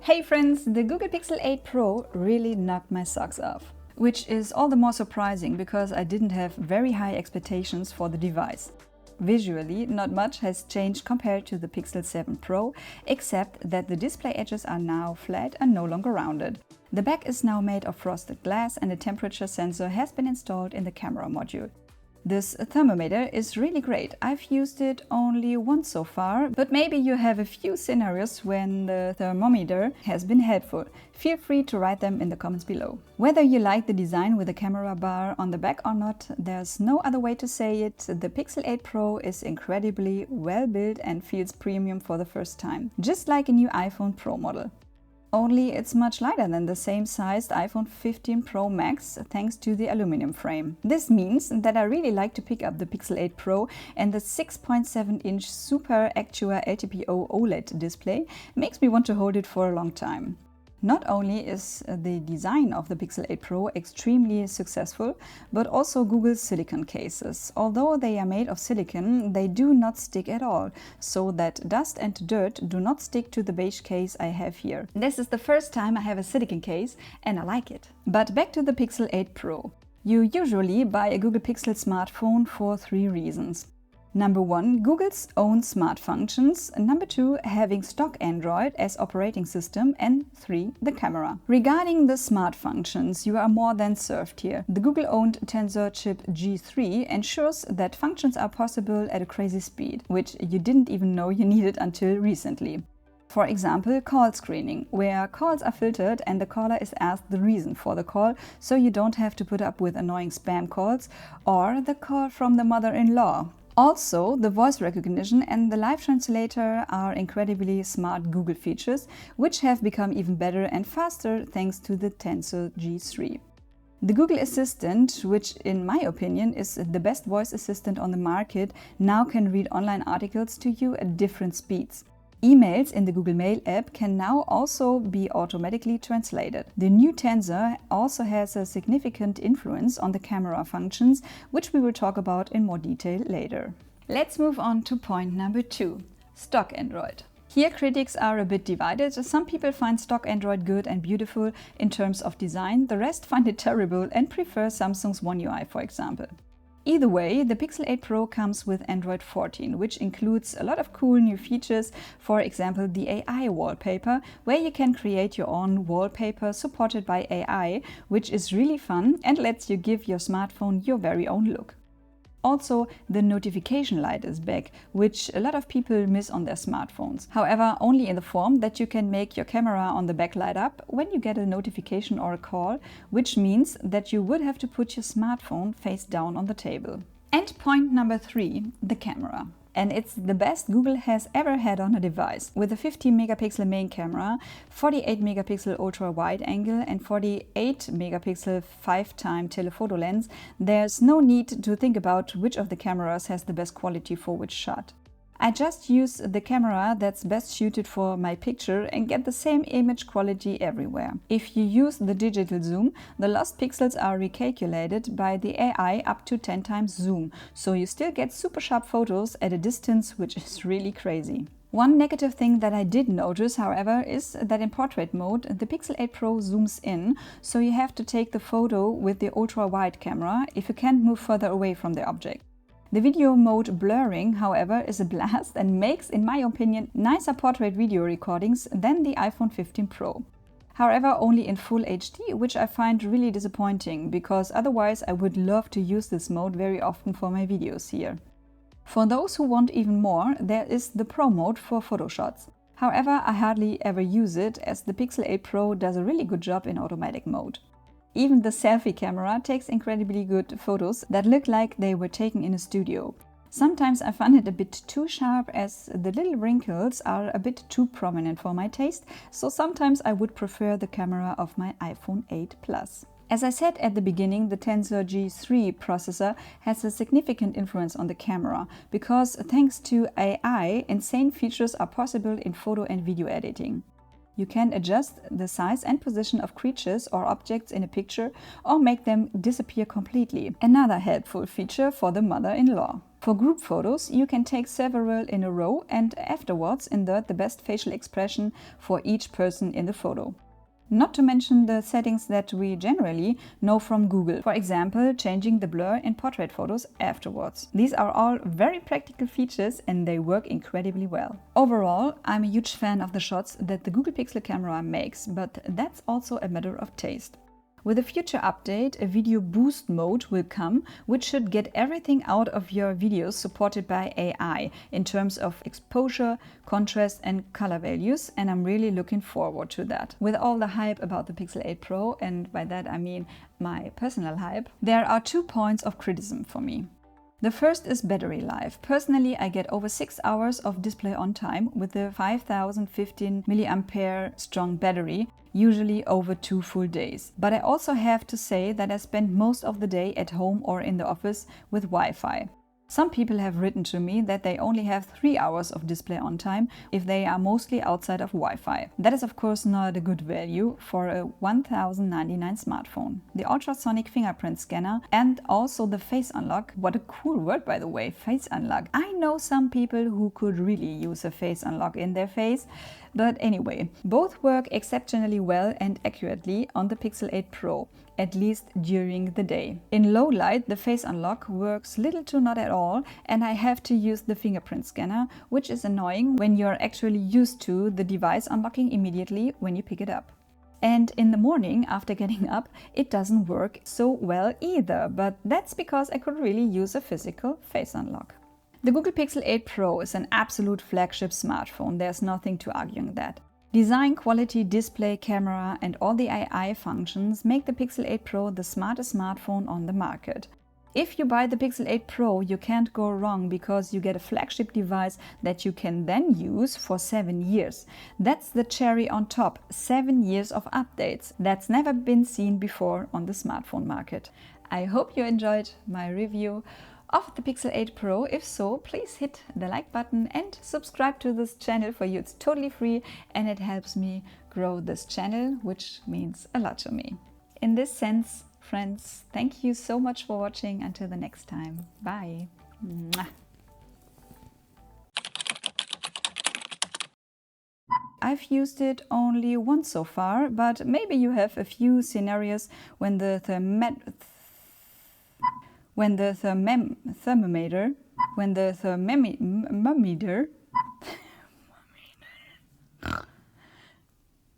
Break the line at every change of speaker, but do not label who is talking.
Hey friends, the Google Pixel 8 Pro really knocked my socks off. Which is all the more surprising because I didn't have very high expectations for the device. Visually, not much has changed compared to the Pixel 7 Pro, except that the display edges are now flat and no longer rounded. The back is now made of frosted glass and a temperature sensor has been installed in the camera module. This thermometer is really great. I've used it only once so far, but maybe you have a few scenarios when the thermometer has been helpful. Feel free to write them in the comments below. Whether you like the design with the camera bar on the back or not, there's no other way to say it. The Pixel 8 Pro is incredibly well built and feels premium for the first time, just like a new iPhone Pro model. Only it's much lighter than the same sized iPhone 15 Pro Max thanks to the aluminum frame. This means that I really like to pick up the Pixel 8 Pro, and the 6.7-inch Super Actua LTPO OLED display makes me want to hold it for a long time. Not only is the design of the Pixel 8 Pro extremely successful, but also Google's silicone cases. Although they are made of silicone, they do not stick at all, so that dust and dirt do not stick to the beige case I have here. This is the first time I have a silicone case and I like it. But back to the Pixel 8 Pro. You usually buy a Google Pixel smartphone for 3 reasons. Number 1, Google's own smart functions. Number 2, having stock Android as operating system. And 3, the camera. Regarding the smart functions, you are more than served here. The Google-owned tensor chip G3 ensures that functions are possible at a crazy speed, which you didn't even know you needed until recently. For example, call screening, where calls are filtered and the caller is asked the reason for the call, so you don't have to put up with annoying spam calls or the call from the mother-in-law. Also, the voice recognition and the live translator are incredibly smart Google features, which have become even better and faster thanks to the Tensor G3. The Google Assistant, which in my opinion is the best voice assistant on the market, now can read online articles to you at different speeds. Emails in the Google Mail app can now also be automatically translated. The new Tensor also has a significant influence on the camera functions, which we will talk about in more detail later. Let's move on to point number 2, stock Android. Here critics are a bit divided. Some people find stock Android good and beautiful in terms of design, the rest find it terrible and prefer Samsung's One UI, for example. Either way, the Pixel 8 Pro comes with Android 14, which includes a lot of cool new features, for example the AI wallpaper, where you can create your own wallpaper supported by AI, which is really fun and lets you give your smartphone your very own look. Also, the notification light is back, which a lot of people miss on their smartphones. However, only in the form that you can make your camera on the back light up when you get a notification or a call, which means that you would have to put your smartphone face down on the table. And point number 3, the camera. And it's the best Google has ever had on a device. With a 15 megapixel main camera, 48 megapixel ultra wide angle and 48 megapixel 5x telephoto lens, there's no need to think about which of the cameras has the best quality for which shot. I just use the camera that's best suited for my picture and get the same image quality everywhere. If you use the digital zoom, the lost pixels are recalculated by the AI up to 10 times zoom, so you still get super sharp photos at a distance, which is really crazy. One negative thing that I did notice, however, is that in portrait mode, the Pixel 8 Pro zooms in, so you have to take the photo with the ultra-wide camera if you can't move further away from the object. The video mode blurring, however, is a blast and makes, in my opinion, nicer portrait video recordings than the iPhone 15 Pro. However, only in full HD, which I find really disappointing, because otherwise I would love to use this mode very often for my videos here. For those who want even more, there is the Pro mode for photo shots. However, I hardly ever use it, as the Pixel 8 Pro does a really good job in automatic mode. Even the selfie camera takes incredibly good photos that look like they were taken in a studio. Sometimes I find it a bit too sharp, as the little wrinkles are a bit too prominent for my taste, so sometimes I would prefer the camera of my iPhone 8 Plus. As I said at the beginning, the Tensor G3 processor has a significant influence on the camera, because thanks to AI, insane features are possible in photo and video editing. You can adjust the size and position of creatures or objects in a picture or make them disappear completely. Another helpful feature for the mother-in-law. For group photos, you can take several in a row and afterwards insert the best facial expression for each person in the photo. Not to mention the settings that we generally know from Google. For example, changing the blur in portrait photos afterwards. These are all very practical features and they work incredibly well. Overall, I'm a huge fan of the shots that the Google Pixel camera makes, but that's also a matter of taste. With a future update, a video boost mode will come, which should get everything out of your videos supported by AI in terms of exposure, contrast and color values, and I'm really looking forward to that. With all the hype about the Pixel 8 Pro, and by that I mean my personal hype, there are 2 points of criticism for me. The first is battery life. Personally, I get over 6 hours of display on time with the 5015 mAh strong battery, usually over 2 full days. But I also have to say that I spend most of the day at home or in the office with Wi-Fi. Some people have written to me that they only have 3 hours of display on time if they are mostly outside of Wi-Fi. That is of course not a good value for a 1099 smartphone. The ultrasonic fingerprint scanner and also the face unlock, what a cool word by the way, face unlock. I know some people who could really use a face unlock in their face, but anyway, both work exceptionally well and accurately on the Pixel 8 Pro, at least during the day. In low light, the face unlock works little to not at all, and I have to use the fingerprint scanner, which is annoying when you're actually used to the device unlocking immediately when you pick it up. And in the morning, after getting up, it doesn't work so well either, but that's because I could really use a physical face unlock. The Google Pixel 8 Pro is an absolute flagship smartphone, there's nothing to argue on that. Design, quality, display, camera and all the AI functions make the Pixel 8 Pro the smartest smartphone on the market. If you buy the Pixel 8 Pro, you can't go wrong because you get a flagship device that you can then use for 7 years. That's the cherry on top, 7 years of updates. That's never been seen before on the smartphone market. I hope you enjoyed my review of the Pixel 8 Pro. If so, please hit the like button and subscribe to this channel for you. It's totally free and it helps me grow this channel, which means a lot to me. In this sense, friends, thank you so much for watching. Until the next time. Bye. Mwah. I've used it only once so far, but maybe you have a few scenarios when the thermometer